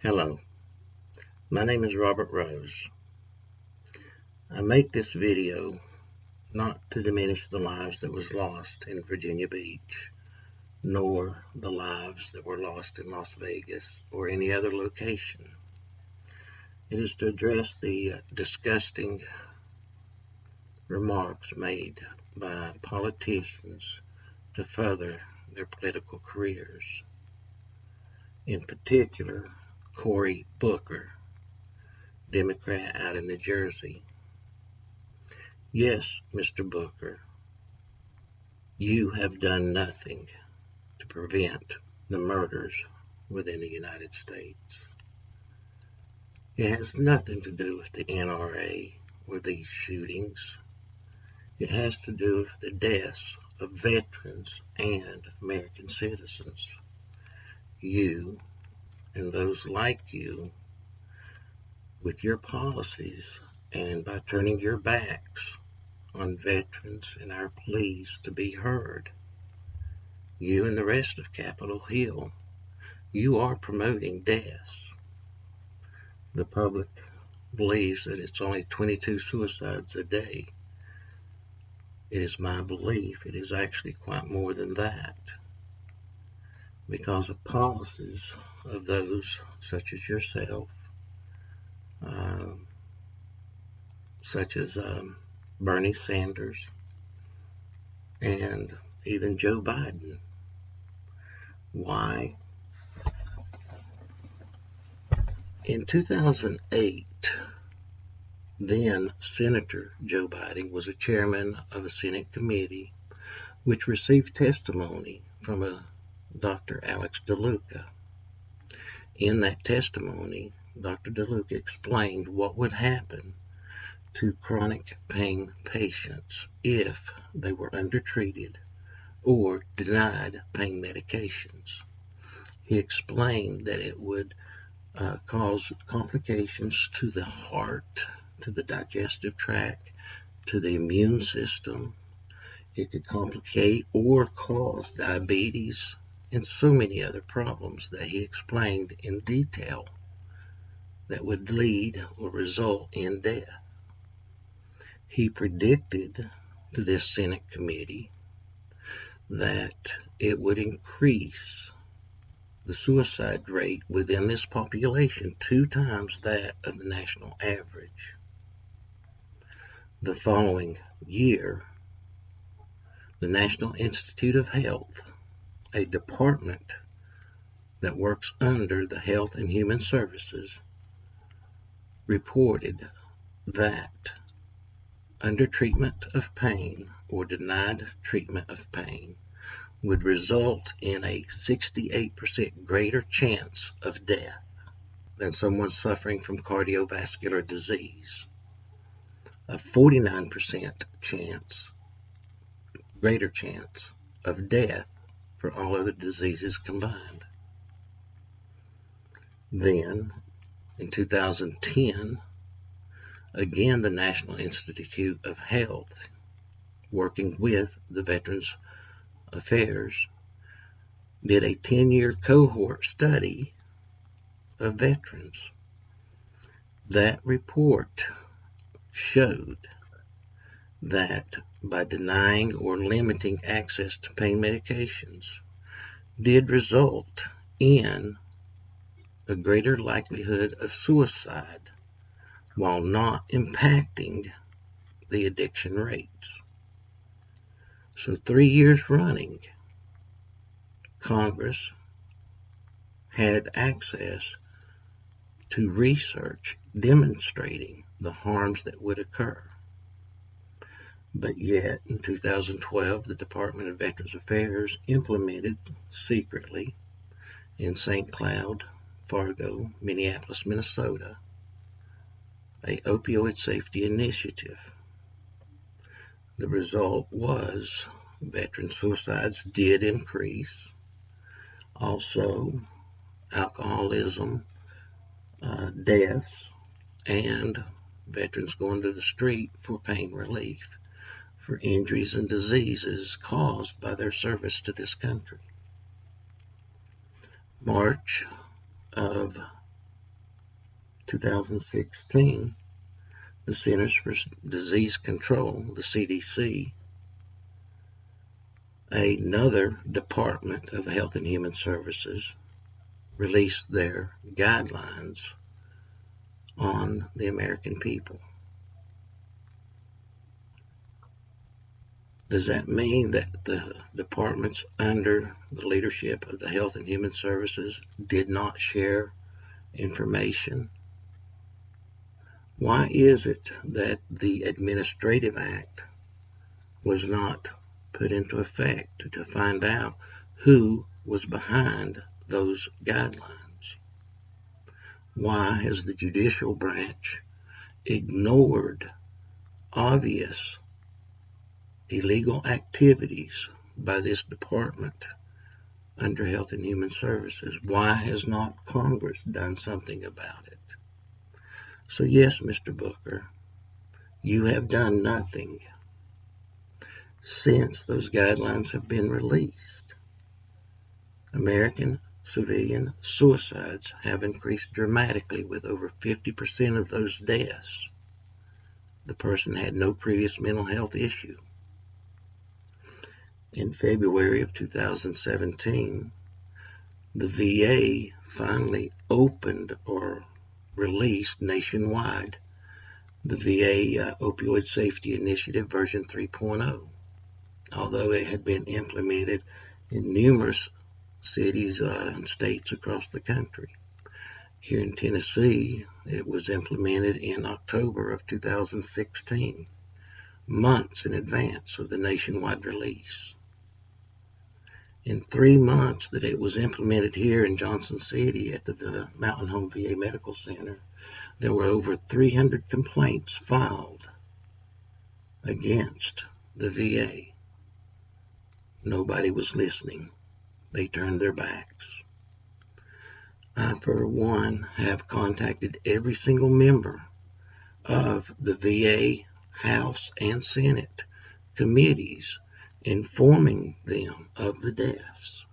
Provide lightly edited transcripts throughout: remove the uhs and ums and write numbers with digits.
Hello, my name is Robert Rose. I make this video not to diminish the lives that was lost in Virginia Beach, nor the lives that were lost in Las Vegas or any other location. It is to address the disgusting remarks made by politicians to further their political careers. In particular, Cory Booker, Democrat out of New Jersey. Yes, Mr. Booker, you have done nothing to prevent the murders within the United States. It has nothing to do with the NRA or these shootings. It has to do with the deaths of veterans and American citizens. You and those like you, with your policies and by turning your backs on veterans and our pleas to be heard, you and the rest of Capitol Hill, you are promoting deaths. The public believes that it's only 22 suicides a day. It is my belief it is actually quite more than that, because of policies of those such as yourself, such as Bernie Sanders, and even Joe Biden. Why? In 2008, then Senator Joe Biden was a chairman of a Senate committee which received testimony from a Dr. Alex DeLuca. In that testimony, Dr. DeLuca explained what would happen to chronic pain patients if they were undertreated or denied pain medications. He explained that it would cause complications to the heart, to the digestive tract, to the immune system. It could complicate or cause diabetes and so many other problems that he explained in detail that would lead or result in death. He predicted to this Senate committee that it would increase the suicide rate within this population 2 times that of the national average. The following year, the National Institute of Health, a department that works under the Health and Human Services, reported that undertreatment of pain or denied treatment of pain would result in a 68% greater chance of death than someone suffering from cardiovascular disease, a 49% greater chance of death for all other diseases combined. Then, in 2010, again the National Institute of Health, working with the Veterans Affairs, did a 10-year cohort study of veterans. That report showed that by denying or limiting access to pain medications did result in a greater likelihood of suicide while not impacting the addiction rates. So 3 years running, Congress had access to research demonstrating the harms that would occur. But yet, in 2012, the Department of Veterans Affairs implemented secretly in St. Cloud, Fargo, Minneapolis, Minnesota, an opioid safety initiative. The result was veteran suicides did increase. Also, alcoholism, deaths, and veterans going to the street for pain relief for injuries and diseases caused by their service to this country. March of 2016, the Centers for Disease Control, the CDC, another Department of Health and Human Services, released their guidelines on the American people. Does that mean that the departments under the leadership of the Health and Human Services did not share information? Why is it that the Administrative Act was not put into effect to find out who was behind those guidelines? Why has the judicial branch ignored obvious illegal activities by this department under Health and Human Services? Why has not Congress done something about it? So yes, Mr. Booker, you have done nothing since those guidelines have been released. American civilian suicides have increased dramatically, with over 50% of those deaths the person had no previous mental health issue. In February of 2017, the VA finally opened or released nationwide the VA Opioid Safety Initiative version 3.0. Although it had been implemented in numerous cities and states across the country. Here in Tennessee, it was implemented in October of 2016, months in advance of the nationwide release. In 3 months that it was implemented here in Johnson City at the Mountain Home VA Medical Center, there were over 300 complaints filed against the VA. Nobody was listening. They turned their backs. I, for one, have contacted every single member of the VA House and Senate committees, informing them of the deaths,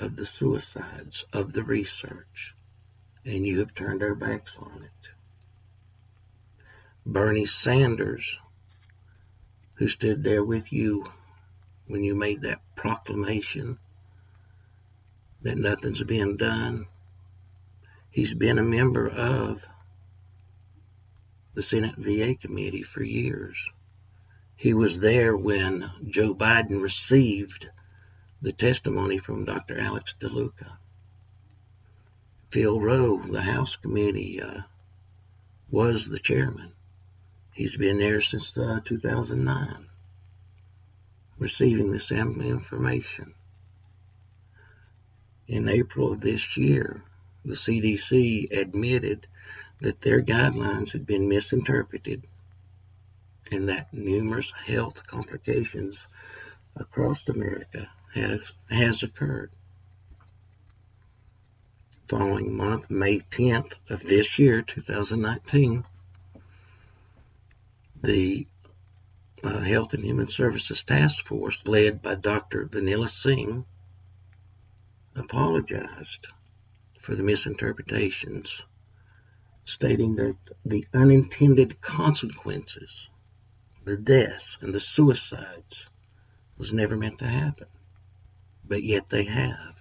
of the suicides, of the research, and you have turned our backs on it. Bernie Sanders, who stood there with you when you made that proclamation that nothing's being done, he's been a member of the Senate VA committee for years. He was there when Joe Biden received the testimony from Dr. Alex DeLuca. Phil Roe, the House committee, was the chairman. He's been there since 2009, receiving the same information. In April of this year, the CDC admitted that their guidelines had been misinterpreted and that numerous health complications across America has occurred. Following month, May 10th of this year, 2019, the Health and Human Services Task Force, led by Dr. Vanilla Singh, apologized for the misinterpretations, stating that the unintended consequences, the deaths and the suicides, was never meant to happen, but yet they have.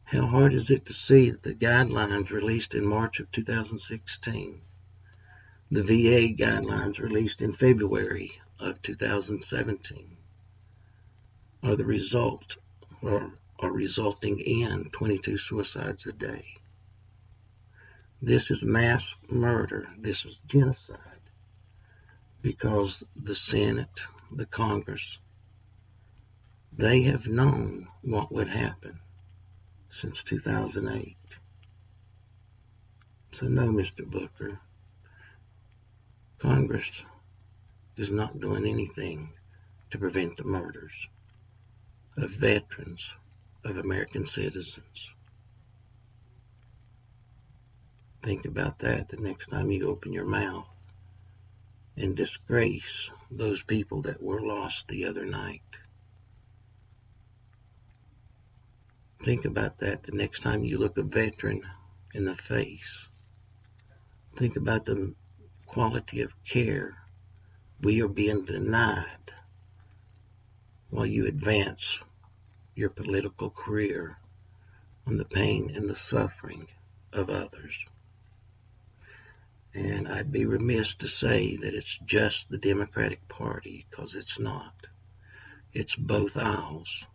How hard is it to see that the guidelines released in March of 2016, the VA guidelines released in February of 2017, are the result, or are resulting in 22 suicides a day? This is mass murder. This is genocide, because the Senate, the Congress, they have known what would happen since 2008. So no, Mr. Booker, Congress is not doing anything to prevent the murders of veterans, of American citizens. Think about that the next time you open your mouth and disgrace those people that were lost the other night. Think about that the next time you look a veteran in the face. Think about the quality of care we are being denied while you advance your political career on the pain and the suffering of others. And I'd be remiss to say that it's just the Democratic Party, because it's not. It's both aisles.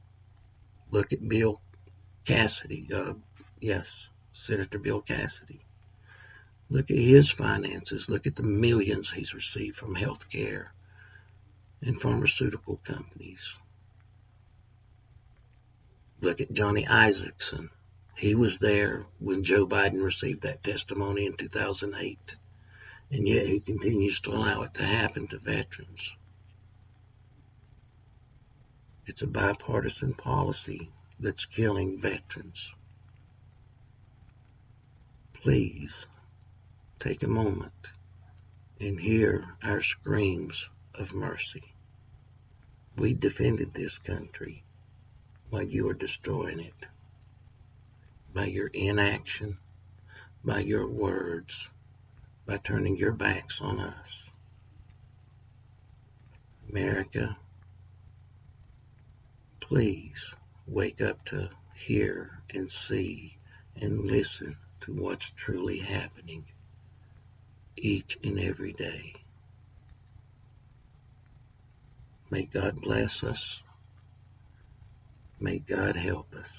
Look at Bill Cassidy. Senator Bill Cassidy. Look at his finances. Look at the millions he's received from health care and pharmaceutical companies. Look at Johnny Isakson. He was there when Joe Biden received that testimony in 2008, and yet he continues to allow it to happen to veterans. It's a bipartisan policy that's killing veterans. Please take a moment and hear our screams of mercy. We defended this country while you are destroying it by your inaction, by your words, by turning your backs on us. America, please wake up to hear and see and listen to what's truly happening each and every day. May God bless us. May God help us.